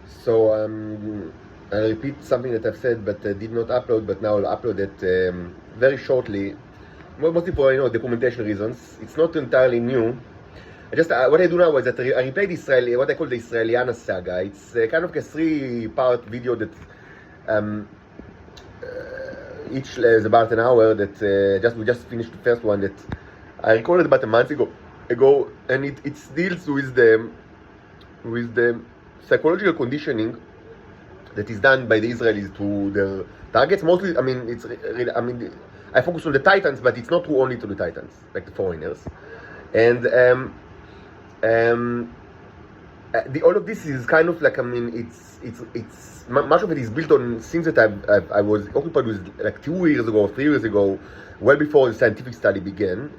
So I'll repeat something that I've said but did not upload, but now I'll upload it very shortly. Mostly for documentation reasons. It's not entirely new. What I do now is that I replayed what I call the Israeliana saga. It's kind of a 3-part video that each is about an hour. That we just finished the first one that I recorded about a month ago, and it deals with the psychological conditioning that is done by the Israelis to their targets. Mostly, I focus on the Titans, but it's not true only to the Titans, like the foreigners. And all of this is kind of like, it's much of it is built on things that I was occupied with like 2 years ago, 3 years ago, well before the scientific study began.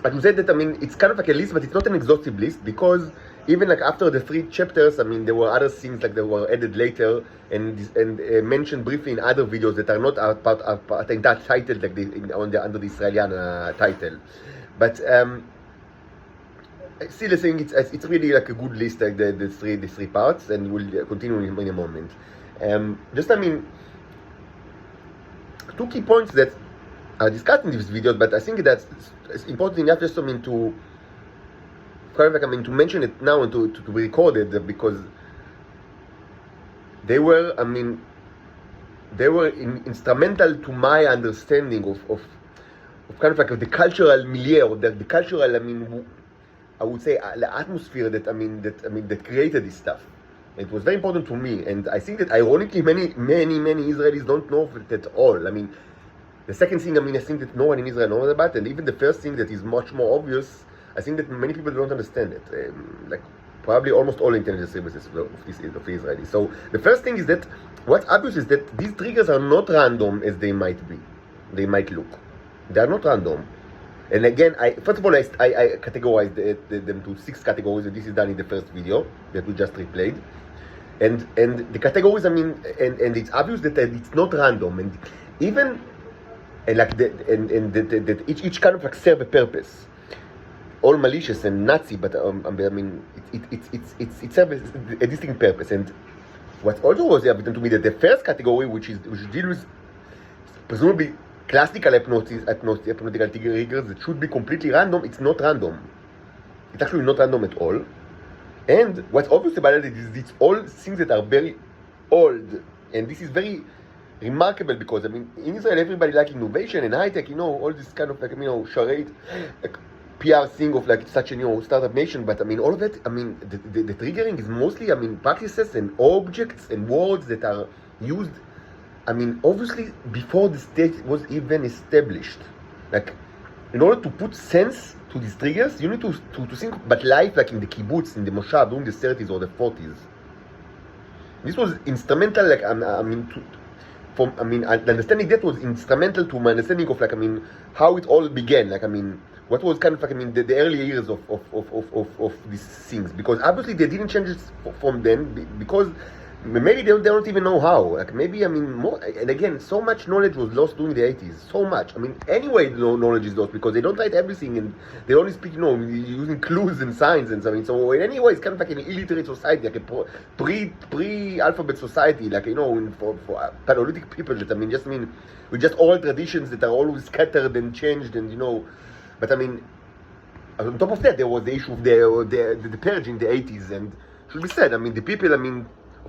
I can say that it's kind of like a list, but it's not an exhaustive list, because even like after the 3 chapters, there were other things like that were added later and mentioned briefly in other videos that are not part of that title, like under the Israeliana title. But still, I think it's really like a good list, like the three parts, and we'll continue in a moment. Two key points that are discussed in these videos, but I think that's important enough just to mention it now and to be recorded, because they were instrumental to my understanding of kind of like the cultural milieu, or the cultural, I would say, the atmosphere that created this stuff. It was very important to me, and I think that ironically many Israelis don't know of it at all. The second thing, I think that no one in Israel knows about, and even the first thing that is much more obvious, I think that many people don't understand it. Like probably almost all intelligence services of the Israelis. So the first thing is that what's obvious is that these triggers are not random as they might be. They might look. They are not random. And again, first of all, I categorized them to 6 categories, and this is done in the first video that we just replayed. And the categories, and it's obvious that it's not random, and even that each kind of like serve a purpose. All malicious and Nazi, but it serves a distinct purpose. And what also was evident to me that the first category, which deals with presumably classical hypnotical triggers that should be completely random, it's not random. It's actually not random at all. And what's obvious about it is it's all things that are very old, and this is very remarkable, because in Israel everybody like innovation and high tech, all this kind of charade, like PR thing of like such a startup nation. But all of it, the triggering is mostly practices and objects and words that are used obviously before the state was even established. Like, in order to put sense to these triggers, you need to think about life like in the kibbutz, in the moshav during the 30s or the 40s. This was instrumental, like understanding that was instrumental to my understanding of how it all began. What was kind of the early years of these things, because obviously they didn't change it from then, because maybe they don't even know how. More, and again, so much knowledge was lost during the 80s. So much. Anyway, knowledge is lost because they don't write everything, and they only speak, using clues and signs and something. So in any way, it's kind of like an illiterate society, like a pre-alphabet society, like for Paleolithic people. That with just oral traditions that are always scattered and changed, and But on top of that, there was the issue of the purge in the 80s, and should be said, the people, of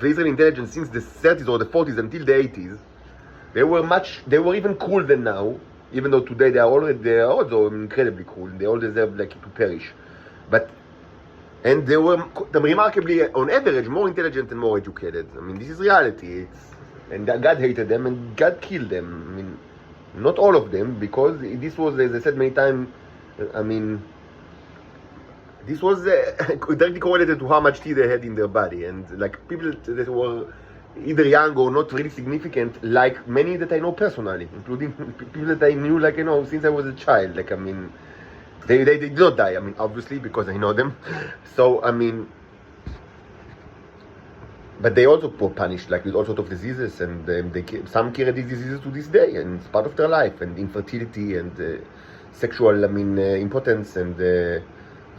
the Israeli intelligence since the 30s or the 40s until the 80s, they were even cruel than now, even though today they are also incredibly cruel, and they all deserve to perish. And they were remarkably, on average, more intelligent and more educated. This is reality. And God hated them, and God killed them. Not all of them, because this was, as I said many times, this was directly correlated to how much tea they had in their body, and people that were either young or not really significant, like many that I know personally, including people that I knew since I was a child. They did not die. Obviously, because I know them. So but they also were punished, with all sorts of diseases, and some carry these diseases to this day, and it's part of their life, and infertility and sexual impotence and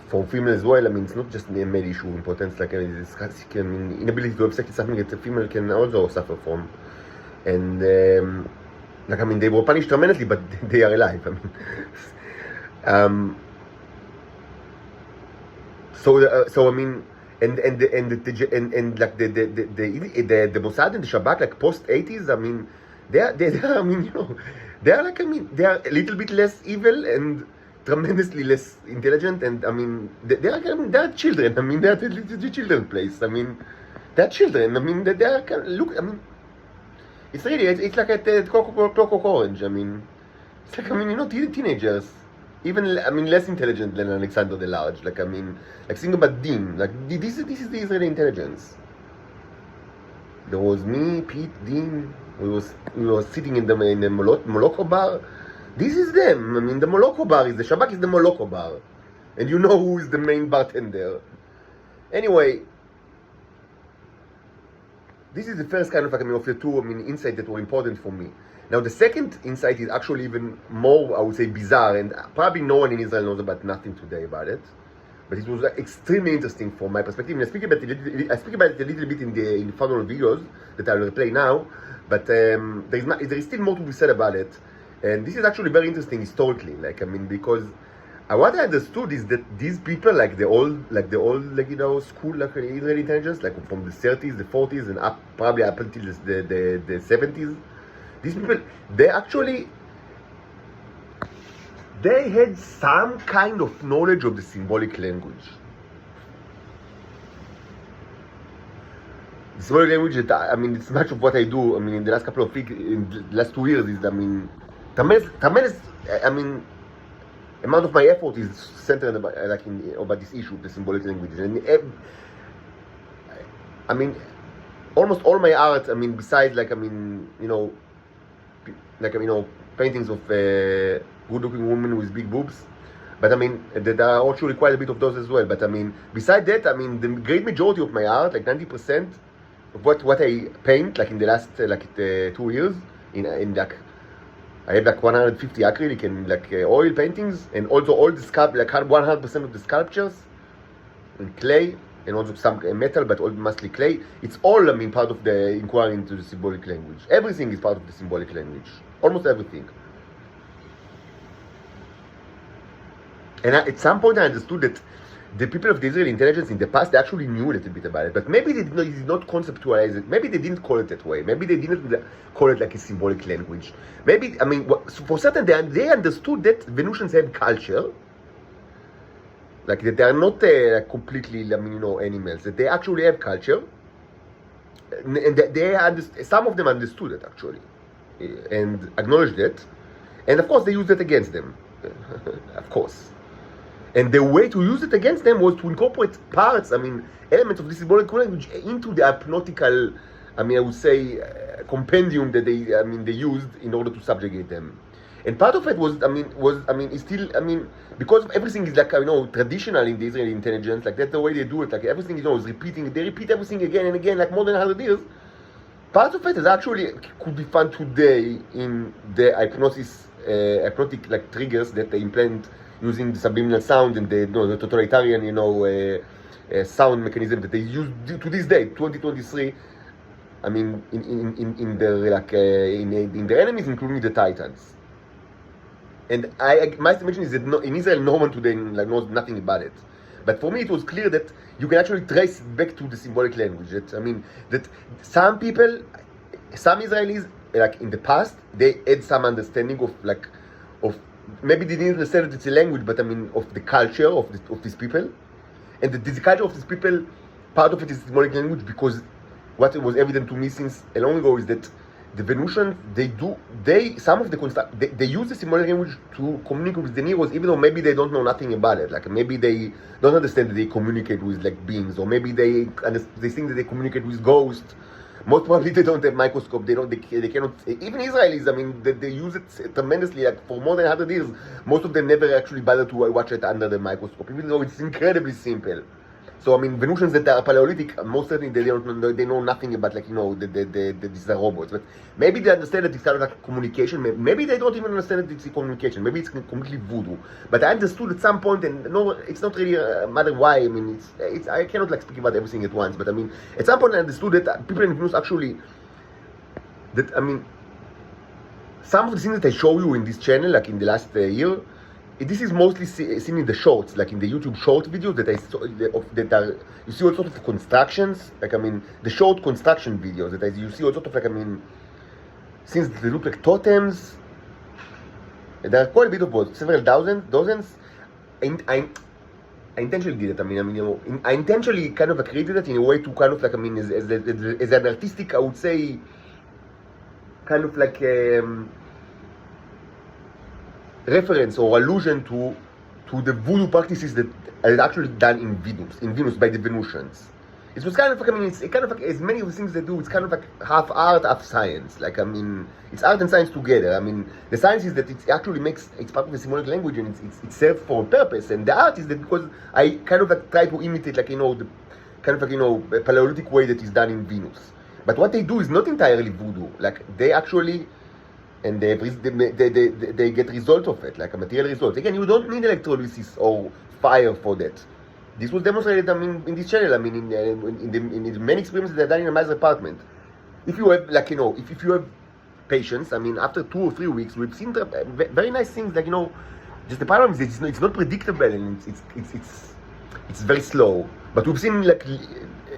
for female as well. I mean, it's not just a male issue importance. Like inability to have sex is something that a female can also suffer from. And like I mean, they were punished tremendously, but they are alive. I mean, so I mean, and like the Mossad and the Shabak, like post 80s. I mean, they are I mean, they are like, I mean, they are a little bit less evil and tremendously less intelligent, and I mean, they are children. I mean, they are the children place. I mean, they're children. I mean, they are look. I mean, it's really it's like a Clockwork Orange. I mean, it's like, I mean, teenagers. Even, I mean, less intelligent than Alexander the Large. Like, I mean, like, think about Dean. Like, this is the Israeli intelligence. There was me, Pete, Dean. We were sitting in the Moloko bar. This is them. I mean, the Moloko bar is the Shabak is the Moloko bar, and you know who is the main bartender. Anyway, this is the first kind of, like, I mean, of the two, I mean, insight that were important for me. Now, the second insight is actually even more, I would say, bizarre, and probably no one in Israel knows about nothing today about it. But it was extremely interesting from my perspective. And I speak about it a little bit in the following videos that I will play now. But there is still more to be said about it. And this is actually very interesting historically. Like, I mean, because what I understood is that these people, like the old, school, like Israeli intelligence, like from the 30s, the 40s, and probably up until the 70s, these people, they had some kind of knowledge of the symbolic language. The symbolic language that, I mean, it's much of what I do, I mean, in the last couple of weeks, in the last 2 years, is, I mean, tremendous, I mean, amount of my effort is centered about this issue of the symbolic language. And I mean, almost all my art, I mean, besides, like, I mean, paintings of good-looking women with big boobs, but I mean, there are actually quite a bit of those as well. But I mean, besides that, I mean, the great majority of my art, like 90% of what I paint, like in the last 2 years, in like, I have like 150 acrylic and like oil paintings, and also all the 100% of the sculptures in clay, and also some metal, but mostly clay. It's all, I mean, part of the inquiry into the symbolic language. Everything is part of the symbolic language. Almost everything. And at some point I understood that the people of the Israeli intelligence in the past, they actually knew a little bit about it, but maybe they did not conceptualize it. Maybe they didn't call it that way. Maybe they didn't call it like a symbolic language. Maybe, I mean, for certain, they understood that Venusians have culture, like that they are not completely, I mean, animals, that they actually have culture, and that some of them understood it actually, and acknowledged it, and of course they used it against them, of course. And the way to use it against them was to incorporate parts, I mean, elements of the symbolic language into the hypnotical, I mean, I would say, compendium that they used in order to subjugate them. And part of it was is still, I mean, because everything is like, traditional in the Israeli intelligence, like that's the way they do it, like everything, is repeating, they repeat everything again and again, like more than 100 years. Part of it is actually, could be found today in the hypnotic, like, triggers that they implement using the subliminal sound and the totalitarian, sound mechanism that they use to this day, 2023. I mean, in the enemies, including the Titans. And my estimation is that in Israel, no one today knows nothing about it. But for me, it was clear that you can actually trace back to the symbolic language. That some people, some Israelis, like in the past, they had some understanding of maybe they didn't understand that it's a language, but I mean of the culture of these people, and the culture of these people, part of it is symbolic language, because what was evident to me since a long ago is that the Venusians, they use the symbolic language to communicate with the Neros, even though maybe they don't know nothing about it. Like maybe they don't understand that they communicate with like beings, or maybe they think that they communicate with ghosts. Most probably they don't have microscope. They cannot. Even Israelis, I mean, they use it tremendously. Like for more than 100 years, most of them never actually bother to watch it under the microscope, even though it's incredibly simple. So I mean, Venusians that are Paleolithic, most certainly they know nothing about, like, you know, these are robots. But maybe they understand that it's kind of like communication. Maybe they don't even understand that it's communication. Maybe it's completely voodoo. But I understood at some point, and no, it's not really a matter why. I mean, it's I cannot like speak about everything at once. But I mean, at some point I understood that people in Venus actually, that I mean, some of the things that I show you in this channel, like in the last year, this is mostly seen in the shorts, like in the YouTube short videos that I saw, that are, you see all sorts of constructions, like I mean, the short construction videos that you see all sorts of, like I mean, things that they look like totems. There are quite a bit of both, several dozens. And I intentionally did it. I mean, you know, I intentionally kind of created it in a way to kind of like, I mean, as an artistic, I would say, kind of like reference or allusion to the voodoo practices that are actually done in Venus by the Venusians. It was kind of like, I mean, it's kind of like, as many of the things they do, it's kind of like half art, half science. Like, I mean, it's art and science together. I mean, the science is that it actually it's part of the symbolic language, and it serves for a purpose. And the art is that because I kind of like try to imitate, like, you know, the kind of like, you know, a Paleolithic way that is done in Venus. But what they do is not entirely voodoo. Like, they actually, and they get result of it, like a material result. Again, you don't need electrolysis or fire for that. This was demonstrated, I mean, in this channel. I mean, in the many experiments that are done in a mother's apartment. If you have, like, you know, if you have patience, I mean, after 2 or 3 weeks, we've seen very nice things. Like, you know, just the problem is it's not predictable, and it's very slow. But we've seen, like,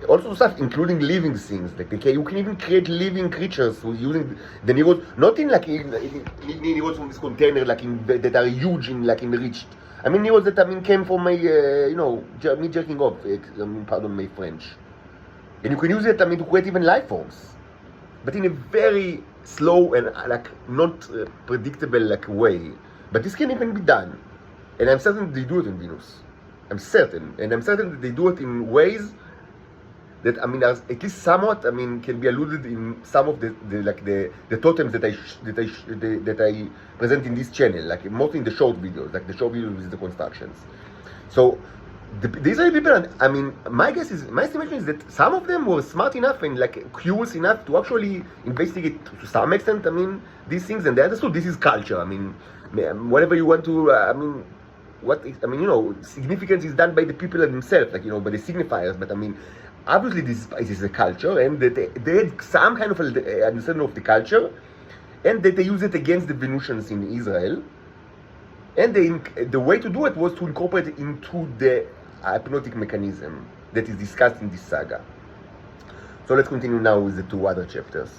also stuff including living things. Like, okay, you can even create living creatures using the neurons, not in like in neurons from this container, like that are huge in like enriched. I mean, neurons that, I mean, came from my you know, me jerking off. I mean, pardon my French. And you can use it, I mean, to create even life forms, but in a very slow and like not predictable like way. But this can even be done, and I'm certain they do it in Venus. I'm certain that they do it in ways that, I mean, are at least somewhat, I mean, can be alluded in some of the totems that I present in this channel, like mostly in the short videos, like the short videos with the constructions. So the Israeli people, I mean, my estimation is that some of them were smart enough and like curious enough to actually investigate to some extent, I mean, these things, and they understood this is culture. I mean, whatever you want to, I mean, you know, significance is done by the people themselves, like, you know, by the signifiers. But I mean, obviously this is a culture, and they had some kind of understanding of the culture, and that they use it against the Venusians in Israel. And the way to do it was to incorporate it into the hypnotic mechanism that is discussed in this saga. So let's continue now with the 2 other chapters.